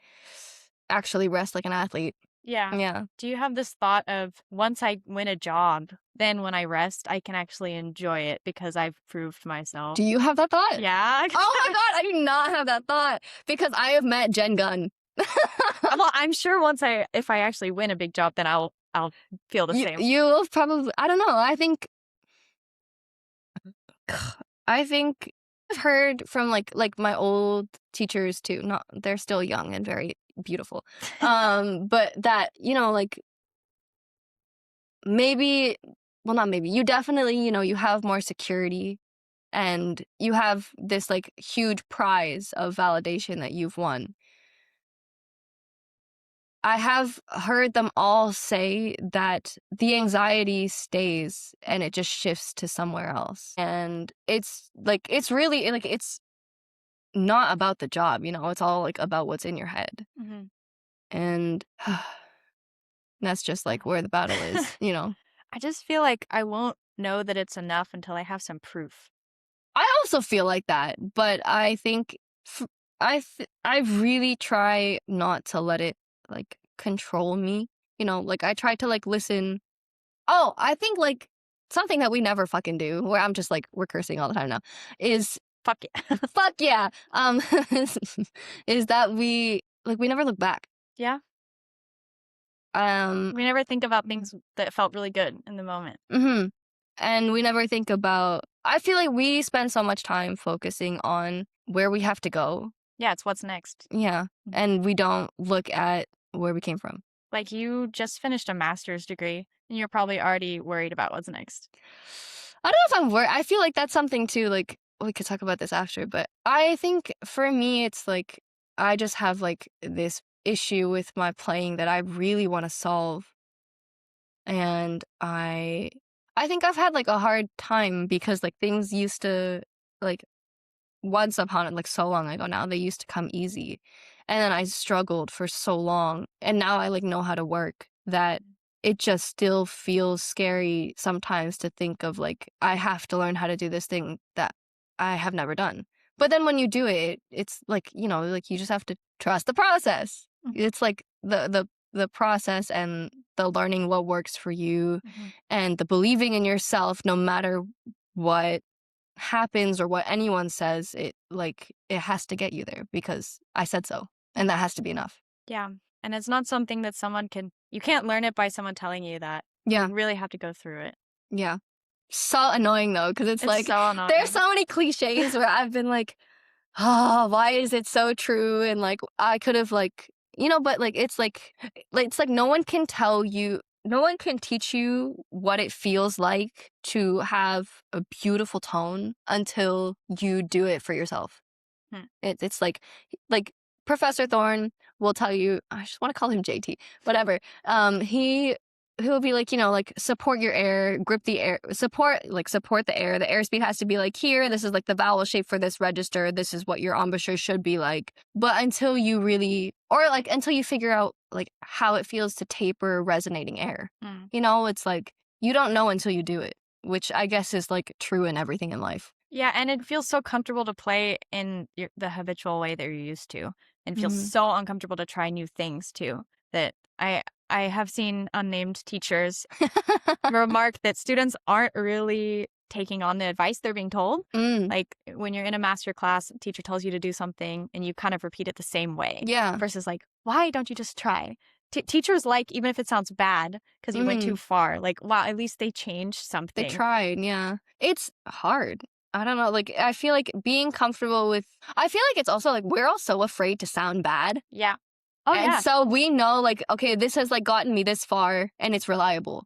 actually rest like an athlete. Yeah. Yeah. Do you have this thought of once I win a job, then when I rest, I can actually enjoy it because I've proved myself? Do you have that thought? Yeah. Oh my God, I do not have that thought because I have met Jen Gunn. Well, I'm sure if I actually win a big job, then I'll feel the same. You will probably, I don't know. I think I've heard from like my old teachers too. Not, they're still young and very beautiful. But that, you know, like maybe, well, not maybe, you definitely, you know, you have more security and you have this like huge prize of validation that you've won. I have heard them all say that the anxiety stays and it just shifts to somewhere else. And it's like, it's really like, it's not about the job, you know, it's all like about what's in your head. And that's just like where the battle is, you know. I just feel like I won't know that it's enough until I have some proof. I also feel like that, but I think I really try not to let it like control me, you know, like I try to like listen. Oh, I think like something that we never fucking do, where I'm just like, we're cursing all the time now, is fuck yeah. Fuck yeah. Is that we never look back. Yeah. We never think about things that felt really good in the moment. And we never think about, I feel like we spend so much time focusing on where we have to go. Yeah, it's what's next. Yeah. And we don't look at where we came from. Like you just finished a master's degree and you're probably already worried about what's next. I don't know if I'm worried. I feel like that's something too, like we could talk about this after, but I think for me, it's like, I just have like this issue with my playing that I really want to solve. And I think I've had like a hard time because like things used to like once upon it, like so long ago now, they used to come easy. And then I struggled for so long. And now I like know how to work that it just still feels scary sometimes to think of like, I have to learn how to do this thing that I have never done. But then when you do it, it's like, you know, like you just have to trust the process. It's like the process and the learning what works for you and the believing in yourself no matter what happens or what anyone says. It like it has to get you there because I said so, and that has to be enough. Yeah. And it's not something that you can't learn it by someone telling you that. Yeah. You really have to go through it. Yeah. So annoying though, because it's like so annoying. There's so many cliches where I've been like, oh, why is it so true? And like I could have like, you know, but like it's like no one can teach you what it feels like to have a beautiful tone until you do it for yourself. It's like Professor Thorne will tell you, I just want to call him JT, whatever. He he'll be like, you know, like support your air, grip the air, support the air. The airspeed has to be like here. This is like the vowel shape for this register. This is what your embouchure should be like. But until you figure out like how it feels to taper resonating air, you know, it's like you don't know until you do it, which I guess is like true in everything in life. Yeah, and it feels so comfortable to play in the habitual way that you're used to, and feels so uncomfortable to try new things too. That I have seen unnamed teachers remark that students aren't really taking on the advice they're being told. Like when you're in a master class, a teacher tells you to do something and you kind of repeat it the same way. Yeah. Versus like, why don't you just try? Teachers like, even if it sounds bad because you went too far, like, wow, at least they changed something. They tried, yeah. It's hard. I don't know, like, I feel like being comfortable with... I feel like it's also, like, we're all so afraid to sound bad. Yeah. Oh, and yeah. so we know, like, okay, this has, like, gotten me this far, and it's reliable.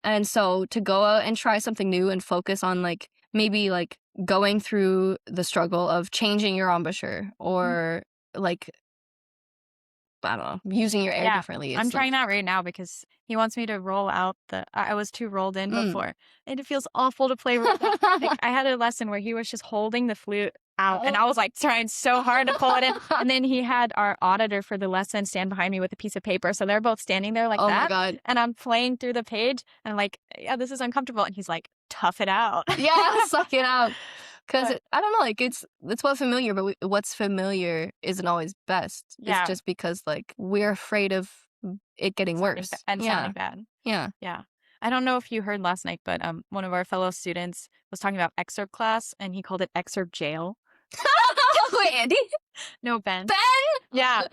And so to go out and try something new and focus on, like, maybe, like, going through the struggle of changing your embouchure or, like... I don't know, using your air differently. I'm trying that right now because he wants me to roll out I was too rolled in before. And it feels awful to play with. Like, I had a lesson where he was just holding the flute out and I was like trying so hard to pull it in. And then he had our auditor for the lesson stand behind me with a piece of paper. So they're both standing there like that. Oh my God. And I'm playing through the page and I'm like, yeah, this is uncomfortable. And he's like, tough it out. Yeah, suck it out. Because I don't know, like it's what's familiar, but what's familiar isn't always best. Yeah. It's just because like we're afraid of it getting worse and sounding bad. Yeah. Yeah. I don't know if you heard last night, but one of our fellow students was talking about excerpt class, and he called it excerpt jail. Wait, Andy? No, Ben. Ben? Yeah.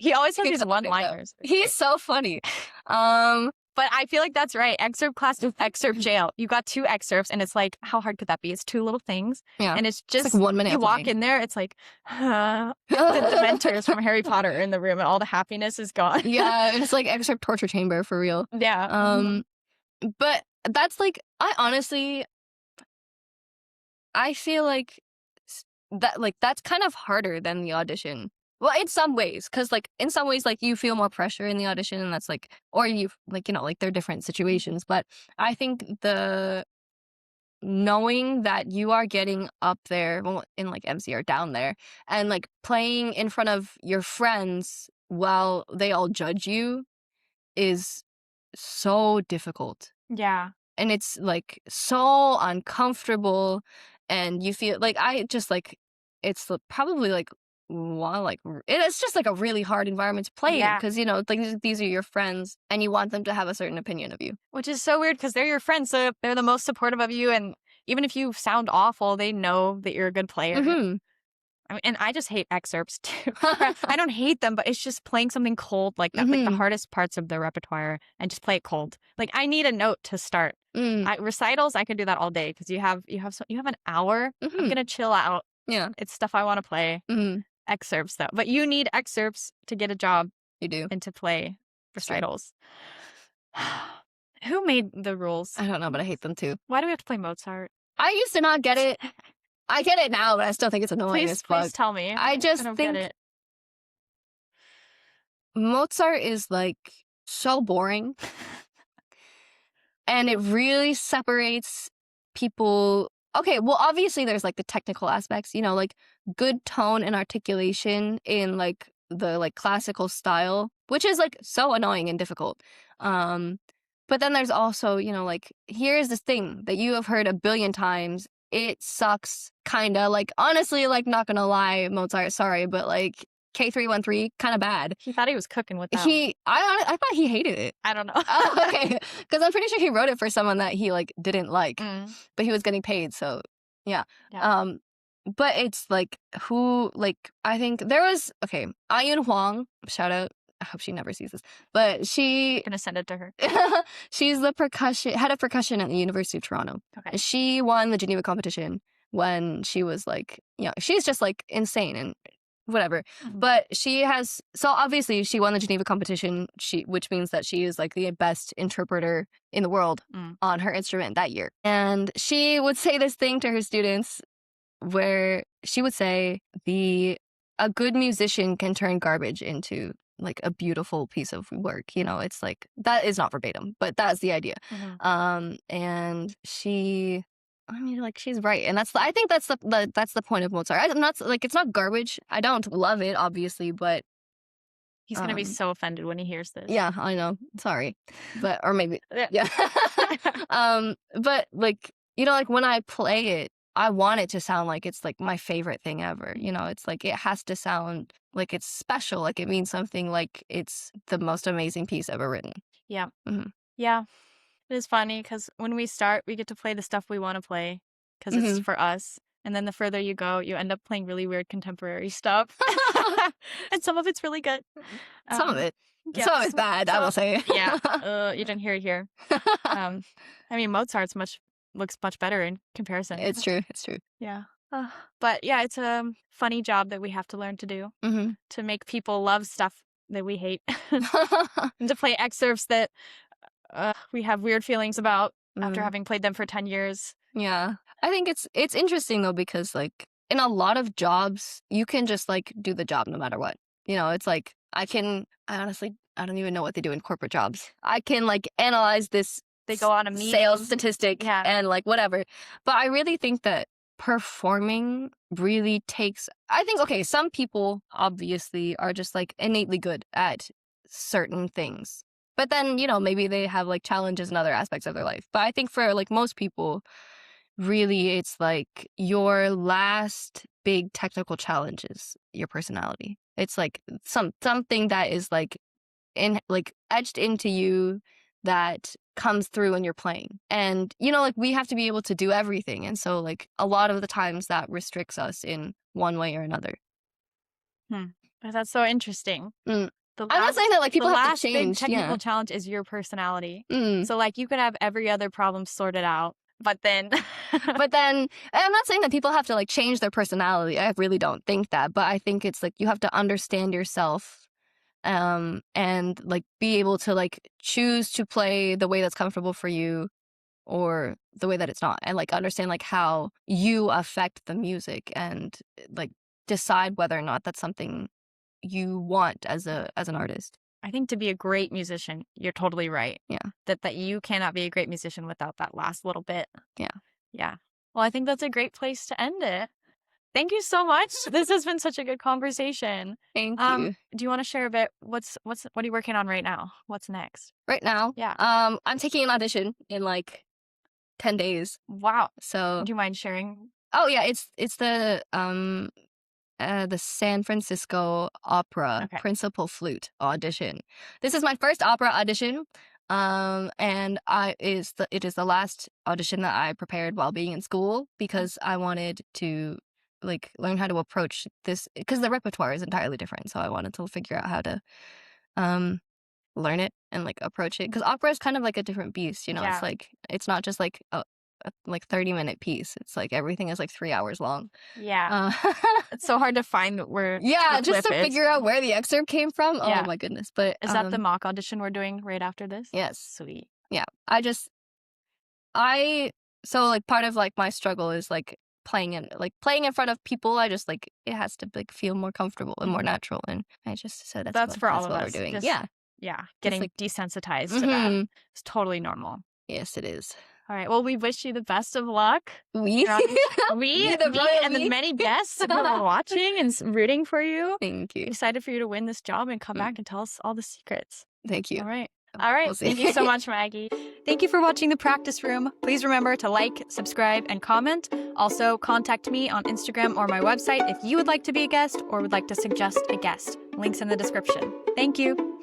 He always has these one-liners. He's so funny. But I feel like that's right. Excerpt class is excerpt jail. You got 2 excerpts, and it's like, how hard could that be? It's 2 little things. Yeah. And it's just, like 1 minute. You walk in there, it's like, the Dementors from Harry Potter are in the room, and all the happiness is gone. Yeah, it's like excerpt torture chamber for real. Yeah. But that's like, I feel like that's kind of harder than the audition. Well, in some ways, because, like, in some ways, like, you feel more pressure in the audition, and that's, like, or you, like, you know, like, they're different situations. But I think the knowing that you are getting up there, well, in, like, MC or down there, and, like, playing in front of your friends while they all judge you is so difficult. Yeah. And it's, like, so uncomfortable, and you feel, like, I just, like, it's probably, like, it's just like a really hard environment to play in because, you know, like these are your friends and you want them to have a certain opinion of you. Which is so weird because they're your friends, so they're the most supportive of you, and even if you sound awful, they know that you're a good player. I mean, and I just hate excerpts too. I don't hate them, but it's just playing something cold like that, like the hardest parts of the repertoire, and just play it cold. Like, I need a note to start. Recitals, I could do that all day because you have an hour. I'm gonna chill out. Yeah, it's stuff I want to play. Excerpts though, but you need excerpts to get a job. You do, and to play recitals. Who made the rules? I don't know, but I hate them too. Why do we have to play Mozart? I used to not get it. I get it now, but I still think it's annoying as fuck. Please tell me. I don't think get it. Mozart is like so boring, and it really separates people. Okay, well, obviously there's like the technical aspects, you know, like good tone and articulation in like the like classical style, which is like so annoying and difficult. But then there's also, you know, like here's this thing that you have heard a billion times. It sucks, kinda. Like, honestly, like, not gonna lie, Mozart, sorry, but like K313, kind of bad. He thought he was cooking with that. I thought he hated it. I don't know. Okay, because I'm pretty sure he wrote it for someone that he like didn't like, but he was getting paid, so yeah. But it's like I think there was Ayun Huang, shout out. I hope she never sees this, but I'm gonna send it to her. She's the head of percussion at the University of Toronto. Okay. She won the Geneva competition when she was like, she's just like insane and whatever. But obviously she won the Geneva competition, which means that she is like the best interpreter in the world on her instrument that year. And she would say this thing to her students where she would say a good musician can turn garbage into like a beautiful piece of work. You know, it's like that is not verbatim, but that's the idea. And she, I mean, like she's right, and I think that's the point of Mozart. I'm not like it's not garbage. I don't love it, obviously, but He's gonna be so offended when he hears this. yeah, I know. Sorry, but or maybe Yeah. yeah. But like you know, like when I play it, I want it to sound like it's like my favorite thing ever. You know, it's like it has to sound like it's special, like it means something, like it's the most amazing piece ever written. Yeah. Mhm. Yeah. It is funny because when we start, we get to play the stuff we want to play because it's for us. And then the further you go, you end up playing really weird contemporary stuff. And some of it's really good. Some of it. Yeah, Some of it's bad, I will say. Yeah. You didn't hear it here. I mean, Mozart's looks much better in comparison. It's true. It's true. Yeah. But yeah, it's a funny job that we have to learn to do to make people love stuff that we hate and to play excerpts that we have weird feelings about after having played them for 10 years. Yeah. I think it's interesting though, because like in a lot of jobs, you can just like do the job no matter what. You know, it's like I honestly, I don't even know what they do in corporate jobs. I can like analyze this. They go on a meeting. Sales statistic Yeah. and like whatever. But I really think that performing really takes, I think, okay, some people obviously are just like innately good at certain things. But then, you know, maybe they have like challenges in other aspects of their life. But I think for like most people, really it's like your last big technical challenge is your personality. It's like something that is like etched into you that comes through when you're playing. And you know, like we have to be able to do everything, and so like a lot of the times that restricts us in one way or another. That's so interesting. I'm not saying that like people the have last to change. big technical challenge is your personality. Mm. So like you could have every other problem sorted out, but then and I'm not saying that people have to like change their personality. I really don't think that, but I think it's like you have to understand yourself and like be able to like choose to play the way that's comfortable for you or the way that it's not, and like understand like how you affect the music and like decide whether or not that's something you want as an artist. I think to be a great musician, you're totally right. Yeah. That you cannot be a great musician without that last little bit. Yeah. Yeah. Well, I think that's a great place to end it. Thank you so much. This has been such a good conversation. Thank you. Do you want to share a bit? What are you working on right now? What's next? Right now? Yeah. I'm taking an audition in like 10 days. Wow. So do you mind sharing? Oh yeah, it's the San Francisco Opera principal flute audition. This is my first opera audition. And it is the last audition that I prepared while being in school because I wanted to like learn how to approach this because the repertoire is entirely different. So I wanted to figure out how to learn it and like approach it, because opera is kind of like a different beast, you know. It's like it's not just like a 30-minute piece. It's like everything is like 3 hours long. Yeah. It's so hard to find where just to figure out where the excerpt came from. Oh my goodness. But is that the mock audition we're doing right after this? Yes. Sweet. Yeah. So like part of like my struggle is like playing in front of people. I just like it has to like feel more comfortable and more natural, and I just said that's for all of what us. we're doing. Yeah. Getting like, desensitized to that. It's totally normal. Yes, it is. All right. Well, we wish you the best of luck. Me and the many guests who are watching and rooting for you. Thank you. Excited for you to win this job and come back and tell us all the secrets. Thank you. All right. We'll Thank you so much, Maggie. Thank you for watching The Practice Room. Please remember to like, subscribe, and comment. Also, contact me on Instagram or my website if you would like to be a guest or would like to suggest a guest. Links in the description. Thank you.